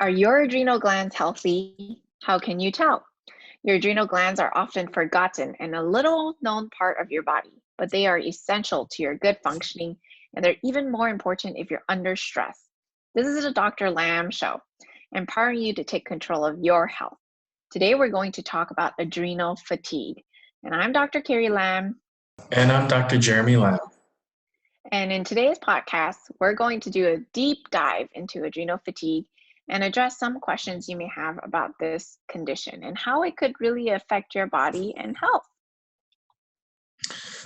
Are your adrenal glands healthy? How can you tell? Your adrenal glands are often forgotten and a little known part of your body, but they are essential to your good functioning, and they're even more important if you're under stress. This is the Dr. Lam Show, empowering you to take control of your health. Today, we're going to talk about adrenal fatigue. And I'm Dr. Carrie Lam. And I'm Dr. Jeremy Lam. And in today's podcast, we're going to do a deep dive into adrenal fatigue and address some questions you may have about this condition and how it could really affect your body and health.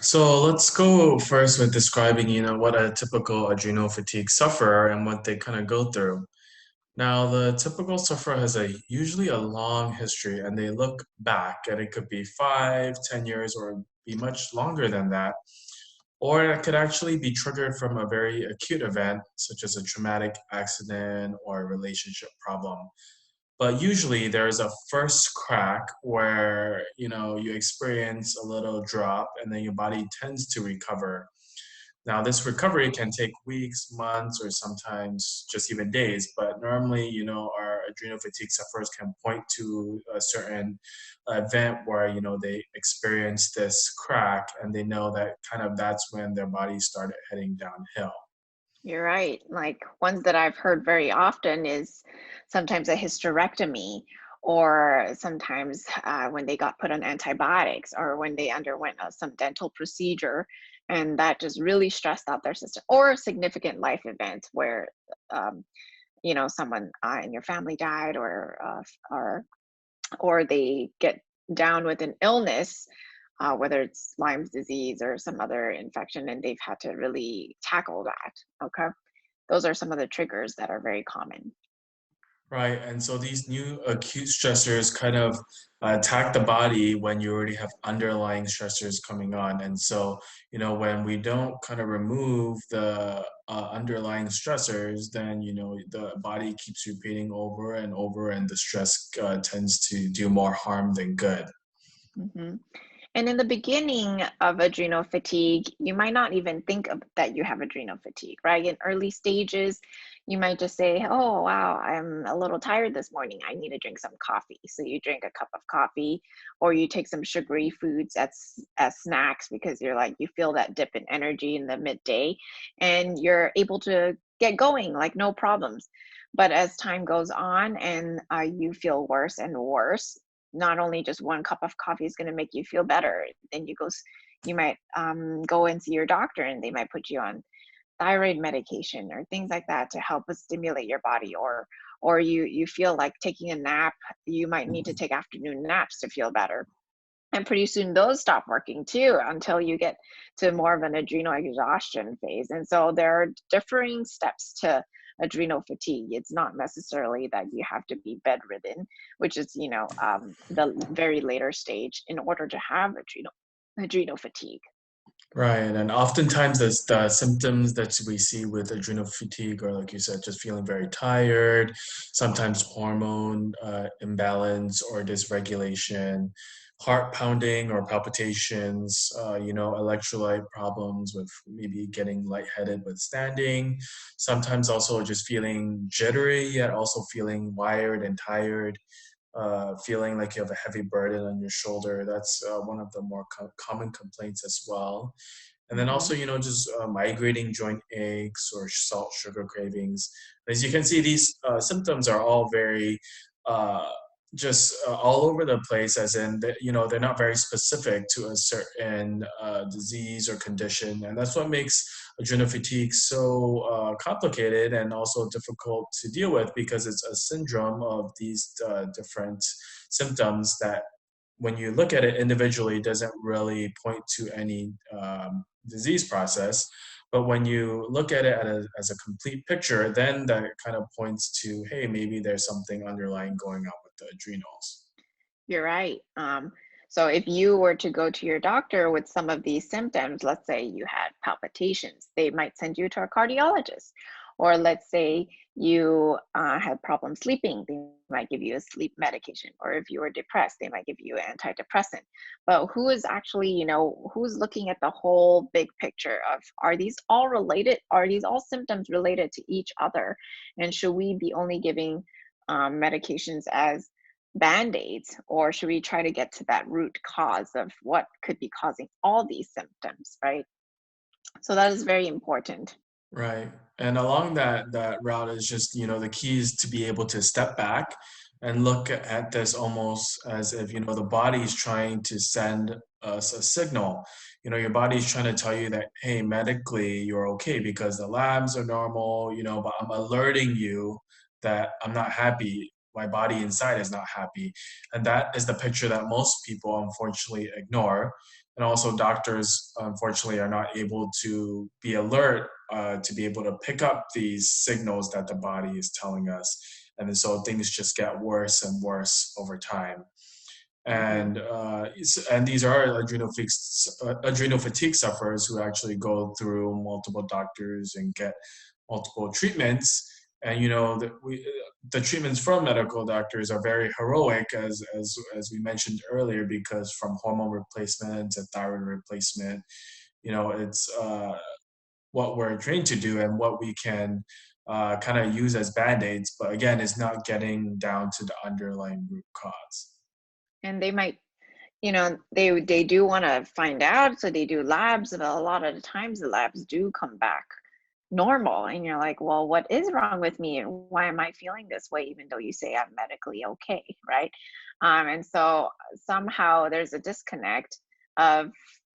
So let's go first with describing, what a typical adrenal fatigue sufferer and what they kind of go through. Now, the typical sufferer has usually a long history, and they look back, and it could be 5, 10 years, or be much longer than that. Or it could actually be triggered from a very acute event, such as a traumatic accident or a relationship problem. But usually there's a first crack where you experience a little drop and then your body tends to recover. Now this recovery can take weeks, months, or sometimes just even days, but normally our adrenal fatigue sufferers can point to a certain event where they experience this crack and they know that that's when their body started heading downhill. You're right. Like ones that I've heard very often is sometimes a hysterectomy, or sometimes when they got put on antibiotics, or when they underwent some dental procedure, and that just really stressed out their system, or a significant life event where um, someone in your family died, or they get down with an illness, whether it's Lyme's disease or some other infection, and they've had to really tackle that. Okay. Those are some of the triggers that are very common. Right, and so these new acute stressors kind of attack the body when you already have underlying stressors coming on. And so, when we don't kind of remove the underlying stressors, then, the body keeps repeating over and over, and the stress tends to do more harm than good. hmm And in the beginning of adrenal fatigue, you might not even think that you have adrenal fatigue, right? In early stages, you might just say, oh, wow, I'm a little tired this morning. I need to drink some coffee. So you drink a cup of coffee, or you take some sugary foods as snacks because you're like, you feel that dip in energy in the midday and you're able to get going like no problems. But as time goes on and you feel worse and worse, not only just one cup of coffee is going to make you feel better. Then you might go and see your doctor, and they might put you on thyroid medication or things like that to help us stimulate your body. Or you feel like taking a nap. You might need to take afternoon naps to feel better. And pretty soon those stop working too until you get to more of an adrenal exhaustion phase. And so there are differing steps to adrenal fatigue. It's not necessarily that you have to be bedridden, which is, the very later stage in order to have adrenal fatigue. Right, and oftentimes the symptoms that we see with adrenal fatigue are, like you said, just feeling very tired, sometimes hormone imbalance or dysregulation, heart pounding or palpitations, electrolyte problems with maybe getting lightheaded with standing, sometimes also just feeling jittery, yet also feeling wired and tired, feeling like you have a heavy burden on your shoulder. That's one of the more common complaints as well. And then hmm also, just migrating joint aches or salt sugar cravings. As you can see, these symptoms are all very just all over the place, as in, they're not very specific to a certain disease or condition. And that's what makes adrenal fatigue so complicated and also difficult to deal with, because it's a syndrome of these different symptoms that when you look at it individually doesn't really point to any disease process. But when you look at it as a complete picture, then that kind of points to, hey, maybe there's something underlying going on with the adrenals. You're right. So if you were to go to your doctor with some of these symptoms, let's say you had palpitations, they might send you to a cardiologist. Or let's say you had problems sleeping, they might give you a sleep medication. Or if you were depressed, they might give you an antidepressant. But who is actually, who's looking at the whole big picture of, are these all related? Are these all symptoms related to each other? And should we be only giving medications as band-aids, or should we try to get to that root cause of what could be causing all these symptoms, right? So that is very important. Right. And along that route is just, the key is to be able to step back and look at this almost as if, the body is trying to send us a signal. Your body is trying to tell you that, hey, medically you're okay because the labs are normal, but I'm alerting you that I'm not happy. My body inside is not happy. And that is the picture that most people unfortunately ignore. And also doctors unfortunately are not able to be alert to be able to pick up these signals that the body is telling us. And then so things just get worse and worse over time. Hmm. And these are adrenal fatigue sufferers who actually go through multiple doctors and get multiple treatments. And the treatments from medical doctors are very heroic, as we mentioned earlier, because from hormone replacement to thyroid replacement, it's what we're trained to do and what we can kind of use as band-aids, but again, it's not getting down to the underlying root cause. And they might, they do want to find out, so they do labs, but a lot of the times the labs do come back normal, and you're like, well, what is wrong with me, and why am I feeling this way, even though you say I'm medically okay, right? And so somehow there's a disconnect of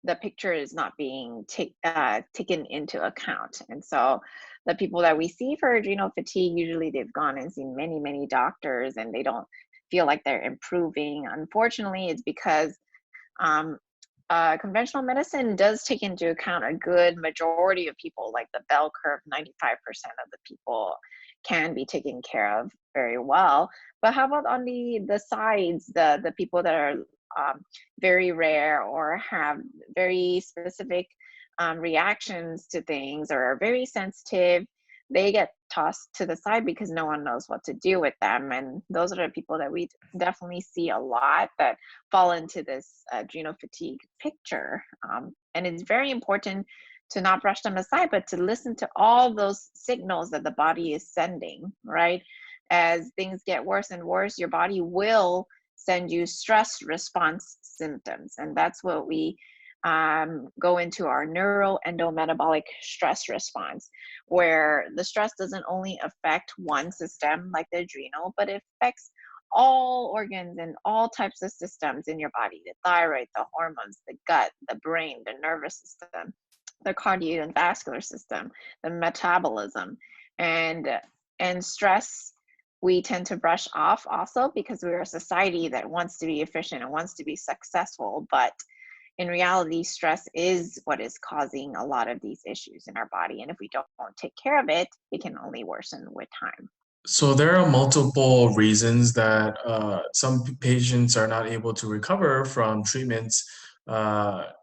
the picture is not being taken into account. And so the people that we see for adrenal fatigue, usually they've gone and seen many, many doctors, and they don't feel like they're improving. Unfortunately, it's because um, conventional medicine does take into account a good majority of people, like the bell curve, 95% of the people can be taken care of very well. But how about on the sides, the people that are very rare or have very specific reactions to things or are very sensitive? They get tossed to the side because no one knows what to do with them. And those are the people that we definitely see a lot that fall into this adrenal fatigue picture. And it's very important to not brush them aside, but to listen to all those signals that the body is sending, right? As things get worse and worse, your body will send you stress response symptoms. And that's what we go into our neuroendometabolic stress response, where the stress doesn't only affect one system like the adrenal, but it affects all organs and all types of systems in your body: the thyroid, the hormones, the gut, the brain, the nervous system, the cardio and vascular system, the metabolism. And stress we tend to brush off also because we're a society that wants to be efficient and wants to be successful. But in reality, stress is what is causing a lot of these issues in our body. And if we don't take care of it, it can only worsen with time. So there are multiple reasons that some patients are not able to recover from treatments,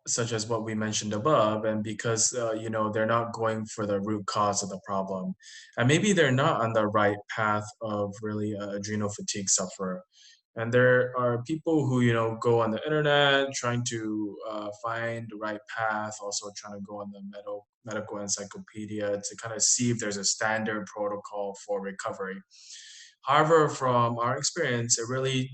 such as what we mentioned above, and because they're not going for the root cause of the problem, and maybe they're not on the right path of really adrenal fatigue sufferer. And there are people who go on the internet trying to find the right path, also trying to go on the medical encyclopedia to kind of see if there's a standard protocol for recovery. However, from our experience, it really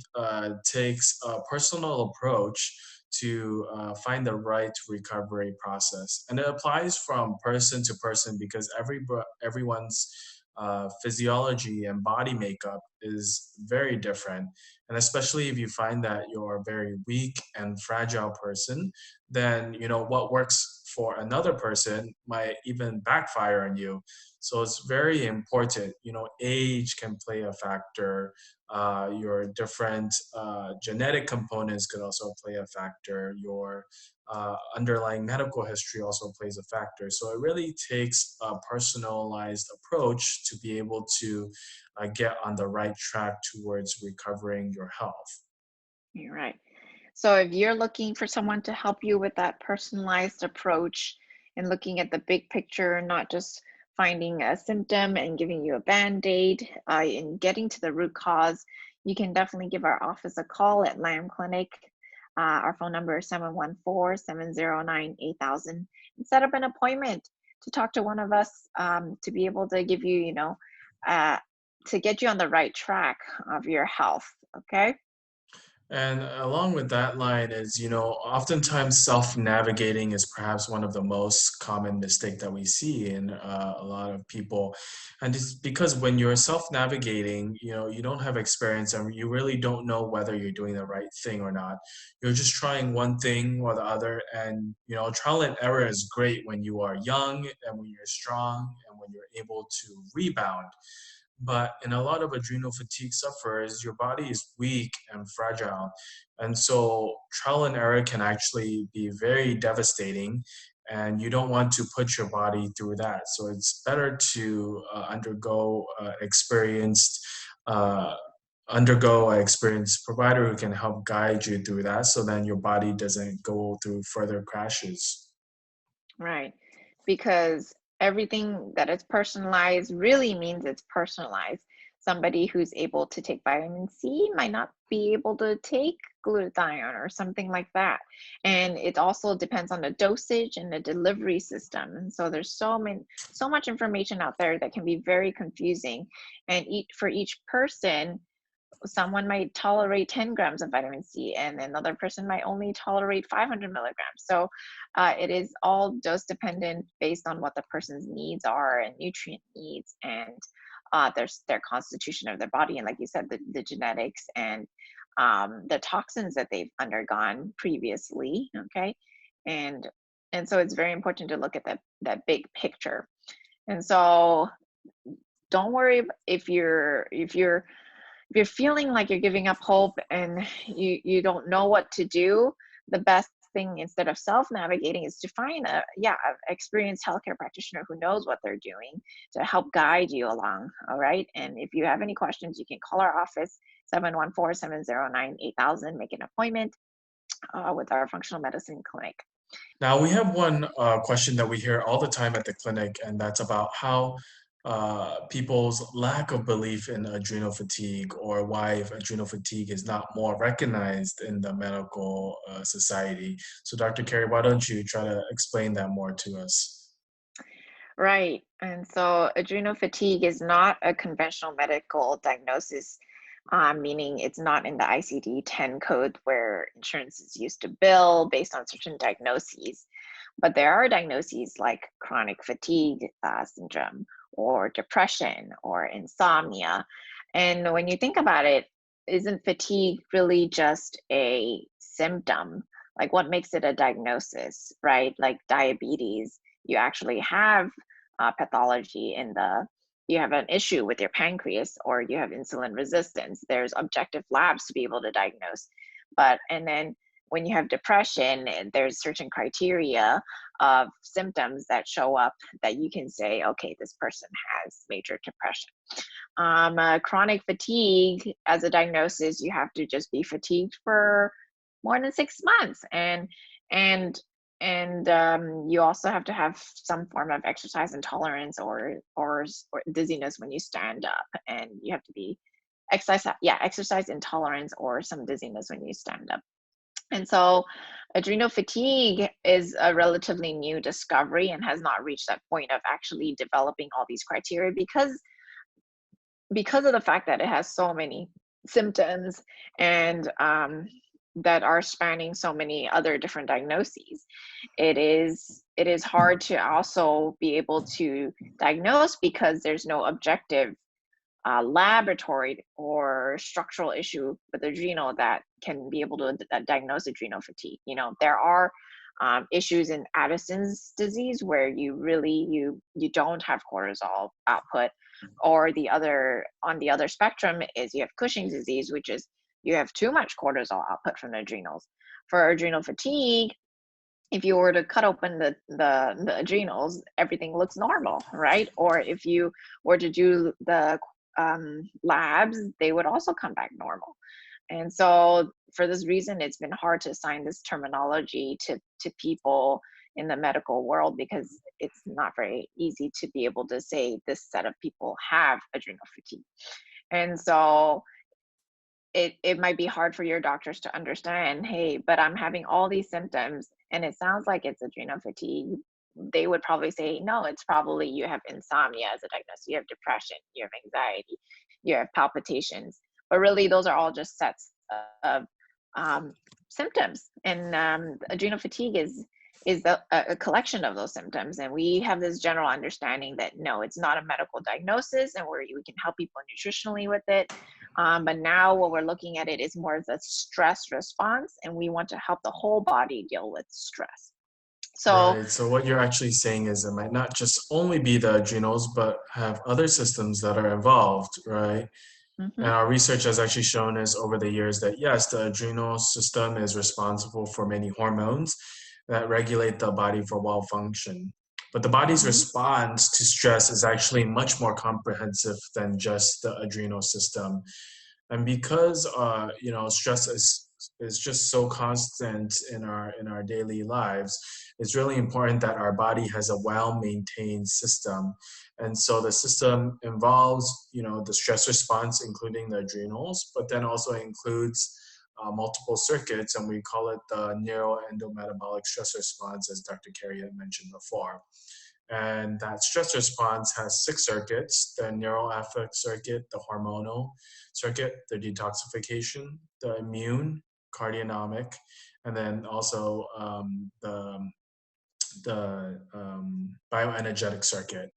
takes a personal approach to find the right recovery process, and it applies from person to person because everyone's physiology and body makeup is very different. And especially if you find that you're a very weak and fragile person, then what works for another person might even backfire on you. So it's very important. Age can play a factor. Your different genetic components could also play a factor. Your underlying medical history also plays a factor. So it really takes a personalized approach to be able to get on the right track towards recovering your health. You're right. So if you're looking for someone to help you with that personalized approach and looking at the big picture, not just finding a symptom and giving you a band-aid, and getting to the root cause, you can definitely give our office a call at Lam Clinic. Our phone number is 714-709-8000, and set up an appointment to talk to one of us, to be able to give you, uh, to get you on the right track of your health. Okay. And along with that line is, oftentimes self-navigating is perhaps one of the most common mistake that we see in a lot of people. And it's because when you're self-navigating, you don't have experience and you really don't know whether you're doing the right thing or not. You're just trying one thing or the other. And, trial and error is great when you are young and when you're strong and when you're able to rebound. But in a lot of adrenal fatigue sufferers, your body is weak and fragile. And so trial and error can actually be very devastating. And you don't want to put your body through that. So it's better to uh, undergo an experienced provider who can help guide you through that so then your body doesn't go through further crashes. Right. Because everything that is personalized really means it's personalized. Somebody who's able to take vitamin C might not be able to take glutathione or something like that. And it also depends on the dosage and the delivery system. And so there's so much information out there that can be very confusing. And for each person, someone might tolerate 10 grams of vitamin C and another person might only tolerate 500 milligrams. So it is all dose dependent based on what the person's needs are and nutrient needs and their constitution of their body. And like you said, the genetics and the toxins that they've undergone previously. Okay. And so it's very important to look at that big picture. And so don't worry if you're feeling like you're giving up hope and you don't know what to do, the best thing instead of self-navigating is to find a experienced healthcare practitioner who knows what they're doing to help guide you along. All right. And if you have any questions, you can call our office 714-709-8000, make an appointment with our functional medicine clinic. Now, we have one question that we hear all the time at the clinic, and that's about how people's lack of belief in adrenal fatigue or why adrenal fatigue is not more recognized in the medical society. So, Dr. Carey, why don't you try to explain that more to us? Right. And so adrenal fatigue is not a conventional medical diagnosis, meaning it's not in the ICD-10 code where insurance is used to bill based on certain diagnoses. But there are diagnoses like chronic fatigue syndrome or depression or insomnia. And when you think about it, isn't fatigue really just a symptom? Like what makes it a diagnosis, right? Like diabetes, you actually have pathology in you have an issue with your pancreas or you have insulin resistance. There's objective labs to be able to diagnose. And then when you have depression, there's certain criteria of symptoms that show up that you can say, okay, this person has major depression. Chronic fatigue as a diagnosis, you have to just be fatigued for more than 6 months, and you also have to have some form of exercise intolerance or dizziness when you stand up, and you have to be exercise intolerance or some dizziness when you stand up. And so adrenal fatigue is a relatively new discovery and has not reached that point of actually developing all these criteria because of the fact that it has so many symptoms and that are spanning so many other different diagnoses. It is hard to also be able to diagnose because there's no objective laboratory or structural issue with adrenal that can be able to diagnose adrenal fatigue. There are issues in Addison's disease where you don't have cortisol output, or on the other spectrum is you have Cushing's disease, which is you have too much cortisol output from the adrenals. For adrenal fatigue, if you were to cut open the adrenals, everything looks normal, right? Or if you were to do the labs, they would also come back normal. And so for this reason, it's been hard to assign this terminology to people in the medical world because it's not very easy to be able to say this set of people have adrenal fatigue. And so it might be hard for your doctors to understand, hey, but I'm having all these symptoms and it sounds like it's adrenal fatigue. they would probably say, no, it's probably you have insomnia as a diagnosis, you have depression, you have anxiety, you have palpitations. But really, those are all just sets of um, symptoms. And adrenal fatigue is a collection of those symptoms. And we have this general understanding that no, it's not a medical diagnosis, and we can help people nutritionally with it. But now what we're looking at it is more of the stress response, and we want to help the whole body deal with stress. So, Right. So what you're actually saying is it might not just only be the adrenals, but have other systems that are involved, right? And mhm, our research has actually shown us over the years that yes, the adrenal system is responsible for many hormones that regulate the body for well function. But the body's mhm, response to stress is actually much more comprehensive than just the adrenal system. And because stress is just so constant in our daily lives, it's really important that our body has a well maintained system. And so the system involves, the stress response, including the adrenals, but then also includes multiple circuits, and we call it the neuroendometabolic stress response, as Dr. Carey had mentioned before. And that stress response has six circuits: the neural affect circuit, the hormonal circuit, the detoxification, the immune, cardionomic, and then also the bioenergetic circuit.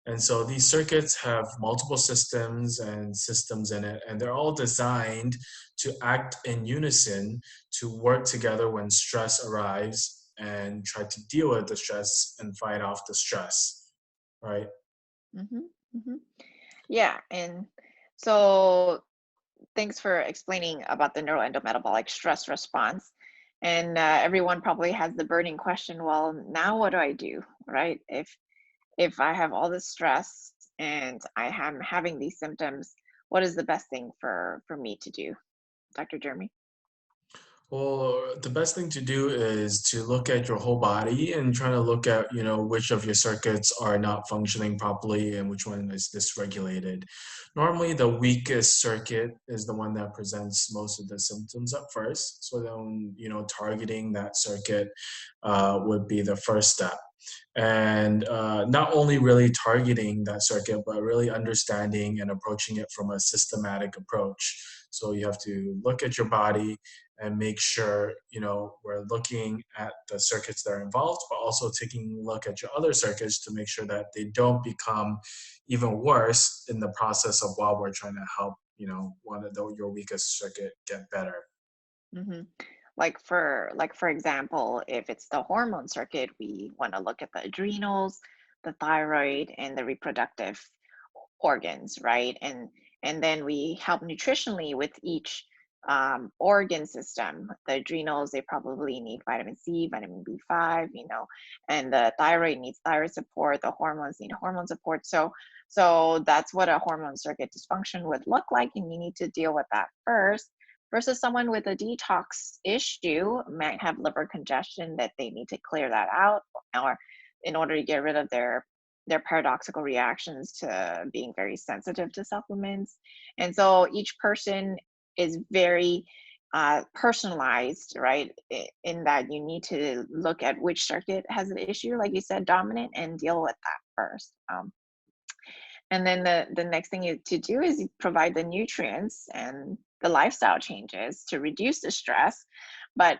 And so these circuits have multiple systems in it, and they're all designed to act in unison to work together when stress arrives and try to deal with the stress and fight off the stress, right? mhm, mhm. Yeah, and so thanks for explaining about the neuroendometabolic stress response. And everyone probably has the burning question, well, now what do I do, right? If I have all this stress and I am having these symptoms, what is the best thing for me to do, Dr. Jeremy? Well, the best thing to do is to look at your whole body and try to look at, which of your circuits are not functioning properly and which one is dysregulated. Normally, the weakest circuit is the one that presents most of the symptoms at first. So then, targeting that circuit would be the first step. And not only really targeting that circuit, but really understanding and approaching it from a systematic approach. So you have to look at your body and make sure we're looking at the circuits that are involved, but also taking a look at your other circuits to make sure that they don't become even worse in the process of while we're trying to help one of your weakest circuit get better. Hmm. Like for example, if it's the hormone circuit, we want to look at the adrenals, the thyroid, and the reproductive organs, right? And then we help nutritionally with each organ system. The adrenals, they probably need vitamin C, vitamin B5, and the thyroid needs thyroid support. The hormones need hormone support. So that's what a hormone circuit dysfunction would look like, and you need to deal with that first. Versus someone with a detox issue might have liver congestion that they need to clear that out, or in order to get rid of their paradoxical reactions to being very sensitive to supplements. And so each person is very personalized, right? In that you need to look at which circuit has an issue, like you said, dominant, and deal with that first. And then the next thing to do is you provide the nutrients and the lifestyle changes to reduce the stress, but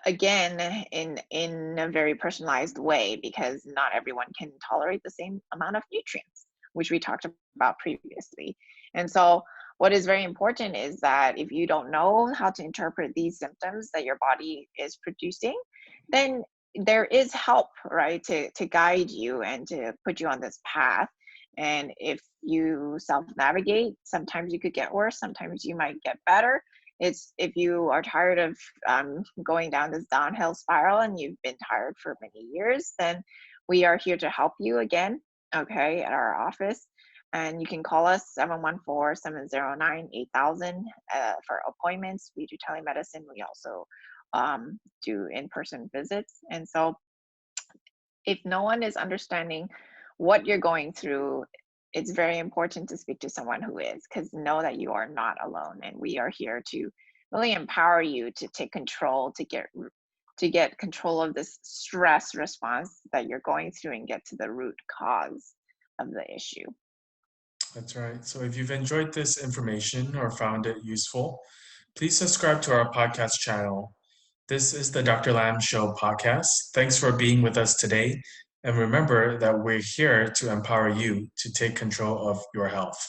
again, in a very personalized way, because not everyone can tolerate the same amount of nutrients, which we talked about previously. And so what is very important is that if you don't know how to interpret these symptoms that your body is producing, then there is help, right, to guide you and to put you on this path. And if you self navigate, sometimes you could get worse, sometimes you might get better. It's if you are tired of going down this downhill spiral and you've been tired for many years, then we are here to help you again, okay, at our office. And you can call us 714-709-8000 for appointments. We do telemedicine. We also do in-person visits. And so if no one is understanding what you're going through, it's very important to speak to someone who is, because know that you are not alone, and we are here to really empower you to take control, to get control of this stress response that you're going through and get to the root cause of the issue. That's right. So if you've enjoyed this information or found it useful, please subscribe to our podcast channel. This is the Dr. Lam Show podcast. Thanks for being with us today. And remember that we're here to empower you to take control of your health.